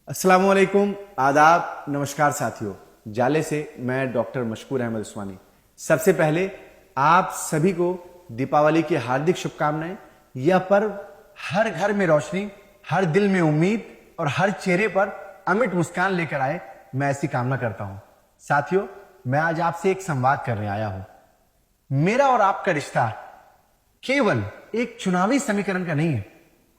अस्सलाम वालेकुम, आदाब, नमस्कार साथियों। जाले से मैं डॉक्टर मशकूर अहमद उस्मानी। सबसे पहले आप सभी को दीपावली की हार्दिक शुभकामनाएं। यह पर्व हर घर में रोशनी, हर दिल में उम्मीद और हर चेहरे पर अमिट मुस्कान लेकर आए, मैं ऐसी कामना करता हूं। साथियों, मैं आज आपसे एक संवाद करने आया हूं। मेरा और आपका रिश्ता केवल एक चुनावी समीकरण का नहीं है।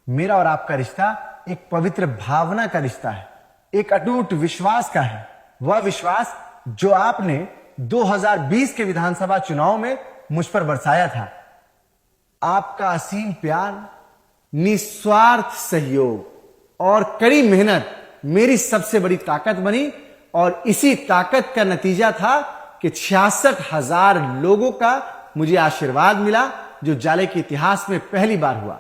मेरा और आपका रिश्ता एक पवित्र भावना का रिश्ता है, एक अटूट विश्वास का है। वह विश्वास जो आपने 2020 के विधानसभा चुनाव में मुझ पर बरसाया था। आपका असीम प्यार, निस्वार्थ सहयोग और कड़ी मेहनत मेरी सबसे बड़ी ताकत बनी और इसी ताकत का नतीजा था कि 66,000 लोगों का मुझे आशीर्वाद मिला, जो जाले के इतिहास में पहली बार हुआ।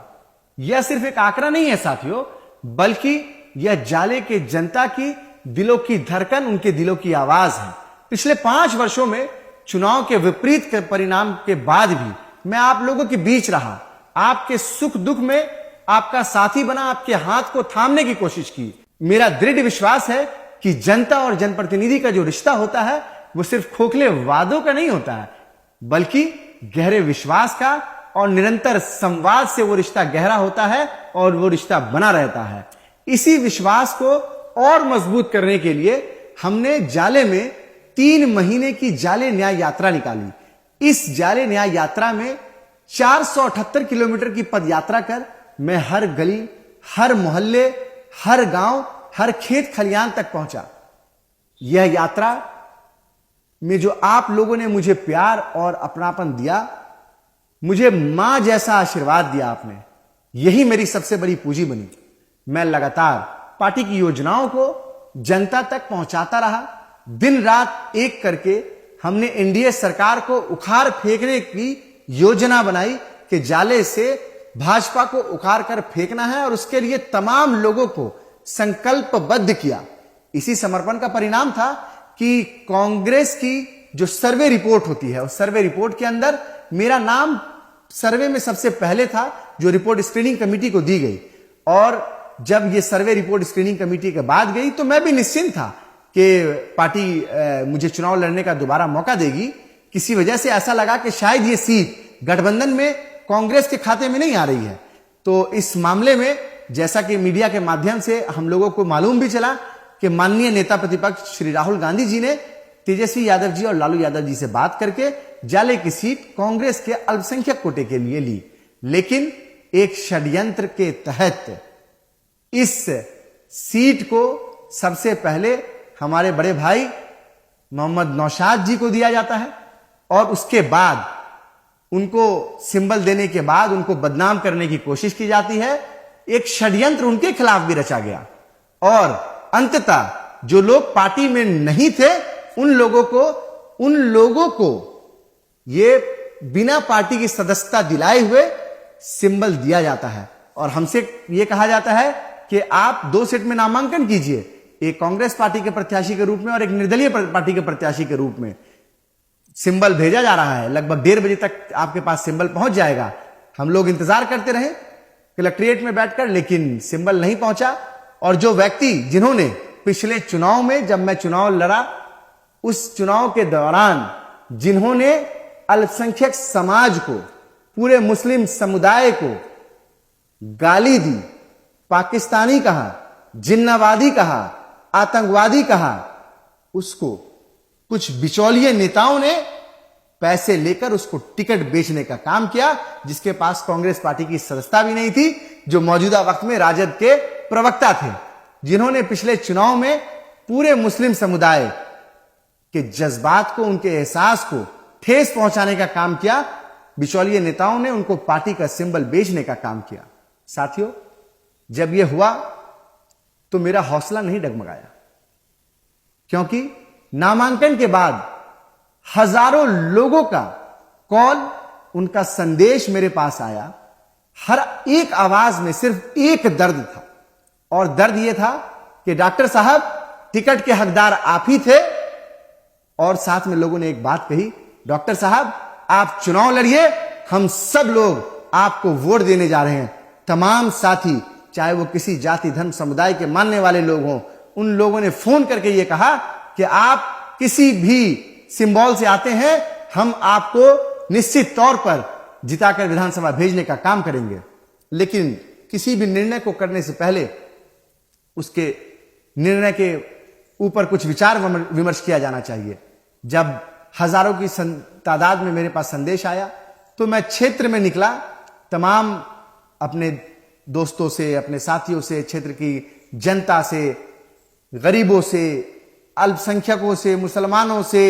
यह सिर्फ एक आंकड़ा नहीं है साथियों, बल्कि यह जाले के जनता की दिलों की धड़कन, उनके दिलों की आवाज है। पिछले 5 वर्षों में चुनाव के विपरीत के परिणाम के बाद भी मैं आप लोगों के बीच रहा, आपके सुख दुख में आपका साथी बना, आपके हाथ को थामने की कोशिश की। मेरा दृढ़ विश्वास है कि जनता और जनप्रतिनिधि का जो रिश्ता होता है वो सिर्फ खोखले वादों का नहीं होता है, बल्कि गहरे विश्वास का और निरंतर संवाद से वो रिश्ता गहरा होता है और वो रिश्ता बना रहता है। इसी विश्वास को और मजबूत करने के लिए हमने जाले में 3 महीने की जाले न्याय यात्रा निकाली। इस जाले न्याय यात्रा में 478 किलोमीटर की पद यात्रा कर मैं हर गली, हर मोहल्ले, हर गांव, हर खेत खलियान तक पहुंचा। यह यात्रा में जो आप लोगों ने मुझे प्यार और अपनापन दिया, मुझे मां जैसा आशीर्वाद दिया आपने, यही मेरी सबसे बड़ी पूंजी बनी। मैं लगातार पार्टी की योजनाओं को जनता तक पहुंचाता रहा। दिन रात एक करके हमने एनडीए सरकार को उखाड़ फेंकने की योजना बनाई कि जाले से भाजपा को उखाड़ कर फेंकना है और उसके लिए तमाम लोगों को संकल्पबद्ध किया। इसी समर्पण का परिणाम था कि कांग्रेस की जो सर्वे रिपोर्ट होती है, उस सर्वे रिपोर्ट के अंदर मेरा नाम सर्वे में सबसे पहले था, जो रिपोर्ट स्क्रीनिंग कमेटी को दी गई। और जब ये सर्वे रिपोर्ट स्क्रीनिंग कमेटी के बाद गई तो मैं भी निश्चिंत था कि पार्टी मुझे चुनाव लड़ने का दोबारा मौका देगी। किसी वजह से ऐसा लगा कि शायद ये सीट गठबंधन में कांग्रेस के खाते में नहीं आ रही है। तो इस मामले में जैसा कि मीडिया के माध्यम से हम लोगों को मालूम भी चला कि माननीय नेता प्रतिपक्ष श्री राहुल गांधी जी ने तेजस्वी यादव जी और लालू यादव जी से बात करके जाले की सीट कांग्रेस के अल्पसंख्यक कोटे के लिए ली। लेकिन एक षड्यंत्र के तहत इस सीट को सबसे पहले हमारे बड़े भाई मोहम्मद नौशाद जी को दिया जाता है और उसके बाद उनको सिंबल देने के बाद उनको बदनाम करने की कोशिश की जाती है। एक षड्यंत्र उनके खिलाफ भी रचा गया और अंततः जो लोग पार्टी में नहीं थे उन लोगों को ये बिना पार्टी की सदस्यता दिलाए हुए सिंबल दिया जाता है और हमसे ये कहा जाता है कि आप 2 सीट में नामांकन कीजिए, एक कांग्रेस पार्टी के प्रत्याशी के रूप में और एक निर्दलीय पार्टी के प्रत्याशी के रूप में। सिंबल भेजा जा रहा है, लगभग 1:30 बजे तक आपके पास सिंबल पहुंच जाएगा। हम लोग इंतजार करते रहे कलेक्ट्रेट में बैठकर, लेकिन सिंबल नहीं पहुंचा। और जो व्यक्ति जिन्होंने पिछले चुनाव में, जब मैं चुनाव लड़ा, उस चुनाव के दौरान जिन्होंने अल्पसंख्यक समाज को, पूरे मुस्लिम समुदाय को गाली दी, पाकिस्तानी कहा, जिन्नावादी कहा, आतंकवादी कहा, उसको कुछ बिचौलिए नेताओं ने पैसे लेकर उसको टिकट बेचने का काम किया, जिसके पास कांग्रेस पार्टी की सदस्यता भी नहीं थी, जो मौजूदा वक्त में राजद के प्रवक्ता थे, जिन्होंने पिछले चुनाव में पूरे मुस्लिम समुदाय के जज्बात को, उनके एहसास को ठेस पहुंचाने का काम किया। बिचौलिए नेताओं ने उनको पार्टी का सिंबल बेचने का काम किया। साथियों, जब यह हुआ तो मेरा हौसला नहीं डगमगाया, क्योंकि नामांकन के बाद हजारों लोगों का कॉल, उनका संदेश मेरे पास आया। हर एक आवाज में सिर्फ एक दर्द था और दर्द यह था कि डॉक्टर साहब, टिकट के हकदार आप ही थे। और साथ में लोगों ने एक बात कही, डॉक्टर साहब आप चुनाव लड़िए, हम सब लोग आपको वोट देने जा रहे हैं। तमाम साथी, चाहे वो किसी जाति धर्म समुदाय के मानने वाले लोग हों, उन लोगों ने फोन करके यह कहा कि आप किसी भी सिंबल से आते हैं, हम आपको निश्चित तौर पर जिताकर विधानसभा भेजने का काम करेंगे। लेकिन किसी भी निर्णय को करने से पहले उसके निर्णय के ऊपर कुछ विचार विमर्श किया जाना चाहिए। जब हजारों की तादाद में मेरे पास संदेश आया तो मैं क्षेत्र में निकला, तमाम अपने दोस्तों से, अपने साथियों से, क्षेत्र की जनता से, गरीबों से, अल्पसंख्यकों से, मुसलमानों से,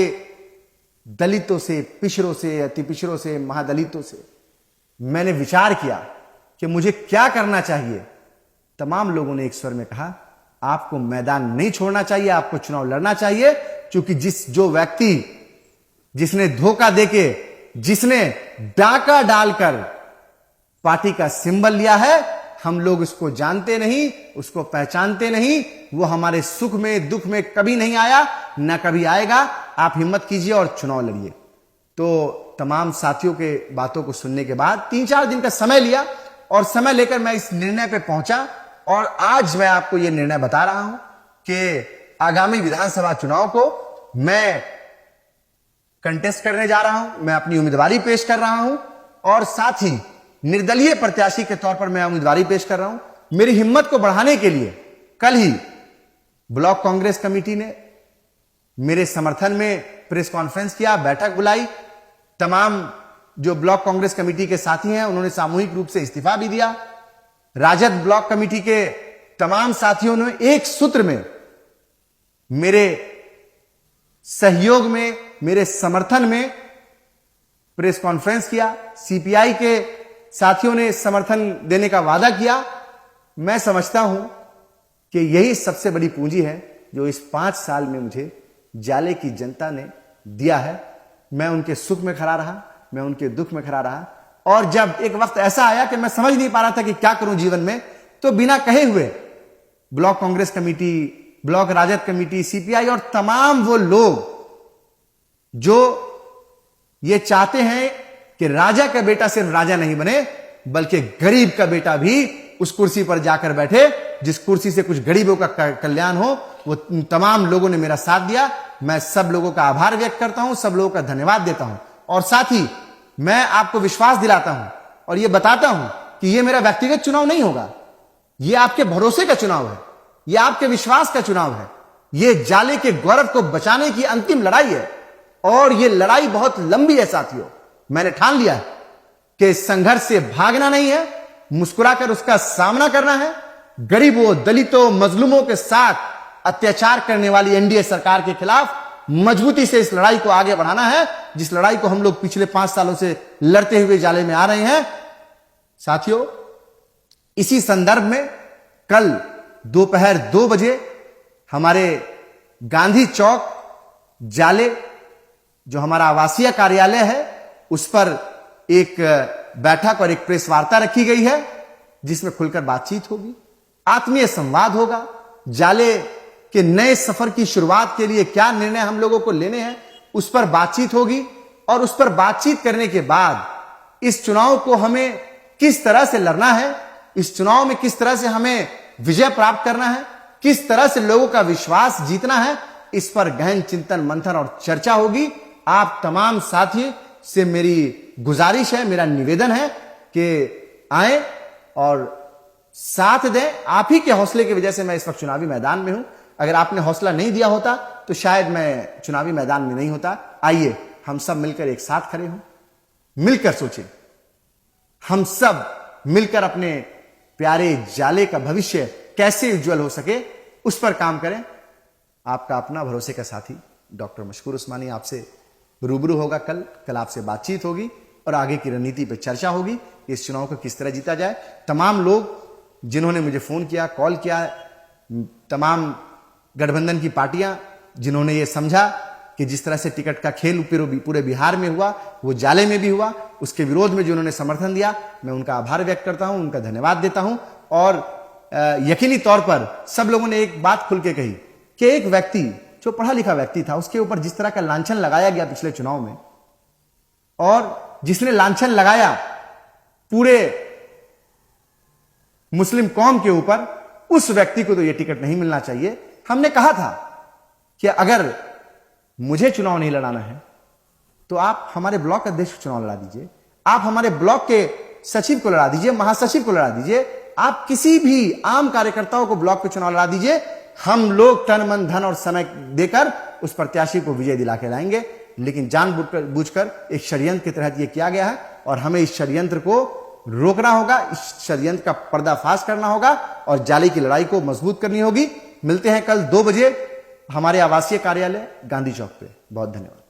दलितों से, पिछड़ों से, अति पिछड़ों से, महादलितों से मैंने विचार किया कि मुझे क्या करना चाहिए। तमाम लोगों ने एक स्वर में कहा, आपको मैदान नहीं छोड़ना चाहिए, आपको चुनाव लड़ना चाहिए, क्योंकि जो व्यक्ति जिसने धोखा देके, जिसने डाका डालकर पार्टी का सिंबल लिया है, हम लोग उसको जानते नहीं, उसको पहचानते नहीं, वो हमारे सुख में दुख में कभी नहीं आया, ना कभी आएगा। आप हिम्मत कीजिए और चुनाव लड़िए। तो तमाम साथियों के बातों को सुनने के बाद 3-4 दिन का समय लिया और समय लेकर मैं इस निर्णय पे पहुंचा और आज मैं आपको यह निर्णय बता रहा हूं कि आगामी विधानसभा चुनाव को मैं कंटेस्ट करने जा रहा हूं, मैं अपनी उम्मीदवारी पेश कर रहा हूं और साथ ही निर्दलीय प्रत्याशी के तौर पर मैं उम्मीदवारी पेश कर रहा हूं। मेरी हिम्मत को बढ़ाने के लिए कल ही ब्लॉक कांग्रेस कमेटी ने मेरे समर्थन में प्रेस कॉन्फ्रेंस किया, बैठक बुलाई। तमाम जो ब्लॉक कांग्रेस कमेटी के साथी हैं उन्होंने सामूहिक रूप से इस्तीफा भी दिया। राजद ब्लॉक कमेटी के तमाम साथियों ने एक सूत्र में मेरे सहयोग में, मेरे समर्थन में प्रेस कॉन्फ्रेंस किया। सीपीआई के साथियों ने समर्थन देने का वादा किया। मैं समझता हूं कि यही सबसे बड़ी पूंजी है जो इस 5 साल में मुझे जाले की जनता ने दिया है। मैं उनके सुख में खड़ा रहा, मैं उनके दुख में खड़ा रहा और जब एक वक्त ऐसा आया कि मैं समझ नहीं पा रहा था कि क्या करूं जीवन में, तो बिना कहे हुए block Congress committee, block RJD committee, CPI और तमाम वो लोग जो ये चाहते हैं कि राजा का बेटा सिर्फ राजा नहीं बने बल्कि गरीब का बेटा भी उस कुर्सी पर जाकर बैठे, जिस कुर्सी से कुछ गरीबों का कल्याण हो, वो तमाम लोगों ने मेरा साथ दिया। मैं सब लोगों का आभार व्यक्त करता हूं, सब लोगों का धन्यवाद देता हूं और साथ ही मैं आपको विश्वास दिलाता हूं और यह बताता हूं कि यह मेरा व्यक्तिगत चुनाव नहीं होगा, यह आपके भरोसे का चुनाव है, यह आपके विश्वास का चुनाव है। यह जाले के गौरव को बचाने की अंतिम लड़ाई है और यह लड़ाई बहुत लंबी है साथियों। मैंने ठान लिया है कि इस संघर्ष से भागना नहीं है, मुस्कुराकर उसका सामना करना है। गरीबों, दलितों, मजलूमों के साथ अत्याचार करने वाली एनडीए सरकार के खिलाफ मजबूती से इस लड़ाई को आगे बढ़ाना है, जिस लड़ाई को हम लोग पिछले 5 सालों से लड़ते हुए जाले में आ रहे हैं। साथियों, इसी संदर्भ में कल दोपहर 2 बजे हमारे गांधी चौक जाले, जो हमारा आवासीय कार्यालय है, उस पर एक बैठक और एक प्रेस वार्ता रखी गई है जिसमें खुलकर बातचीत होगी, आत्मीय संवाद होगा। जाले के नए सफर की शुरुआत के लिए क्या निर्णय हम लोगों को लेने हैं उस पर बातचीत होगी और उस पर बातचीत करने के बाद इस चुनाव को हमें किस तरह से लड़ना है, इस चुनाव में किस तरह से हमें विजय प्राप्त करना है, किस तरह से लोगों का विश्वास जीतना है, इस पर गहन चिंतन मंथन और चर्चा होगी। आप तमाम साथी से मेरी गुजारिश है, मेरा निवेदन है कि आए और साथ दें। आप ही के हौसले की वजह से मैं इस वक्त चुनावी मैदान में हूं। अगर आपने हौसला नहीं दिया होता तो शायद मैं चुनावी मैदान में नहीं होता। आइए हम सब मिलकर एक साथ खड़े हों, मिलकर सोचें, हम सब मिलकर अपने प्यारे जाले का भविष्य कैसे उज्जवल हो सके उस पर काम करें। आपका अपना भरोसे का साथी डॉक्टर मशकूर उस्मानी आपसे रूबरू होगा। कल आपसे बातचीत होगी और आगे की रणनीति पर चर्चा होगी, इस चुनाव को किस तरह जीता जाए। तमाम लोग जिन्होंने मुझे फोन किया, कॉल किया, तमाम गठबंधन की पार्टियां जिन्होंने ये समझा कि जिस तरह से टिकट का खेल पूरे बिहार में हुआ वो जाले में भी हुआ, उसके विरोध में जिन्होंने समर्थन दिया, मैं उनका आभार व्यक्त करता हूं, उनका धन्यवाद देता हूं। और यकीनी तौर पर सब लोगों ने एक बात खुल के कही कि एक व्यक्ति जो पढ़ा लिखा व्यक्ति था उसके ऊपर जिस तरह का लांछन लगाया गया पिछले चुनाव में, और जिसने लांछन लगाया पूरे मुस्लिम कौम के ऊपर, उस व्यक्ति को तो यह टिकट नहीं मिलना चाहिए। हमने कहा था कि अगर मुझे चुनाव नहीं लड़ाना है तो आप हमारे ब्लॉक अध्यक्ष को चुनाव लड़ा दीजिए, आप हमारे ब्लॉक के सचिव को लड़ा दीजिए, महासचिव को लड़ा दीजिए, आप किसी भी आम कार्यकर्ताओं को ब्लॉक के चुनाव लड़ा दीजिए। हम लोग तन मन धन और समय देकर उस प्रत्याशी को विजय दिला के लाएंगे। लेकिन जानबूझकर एक षड्यंत्र के तहत यह किया गया है और हमें इस षड्यंत्र को रोकना होगा, इस षड्यंत्र का पर्दाफाश करना होगा और जाली की लड़ाई को मजबूत करनी होगी। मिलते हैं कल 2 बजे हमारे आवासीय कार्यालय गांधी चौक पे। बहुत धन्यवाद।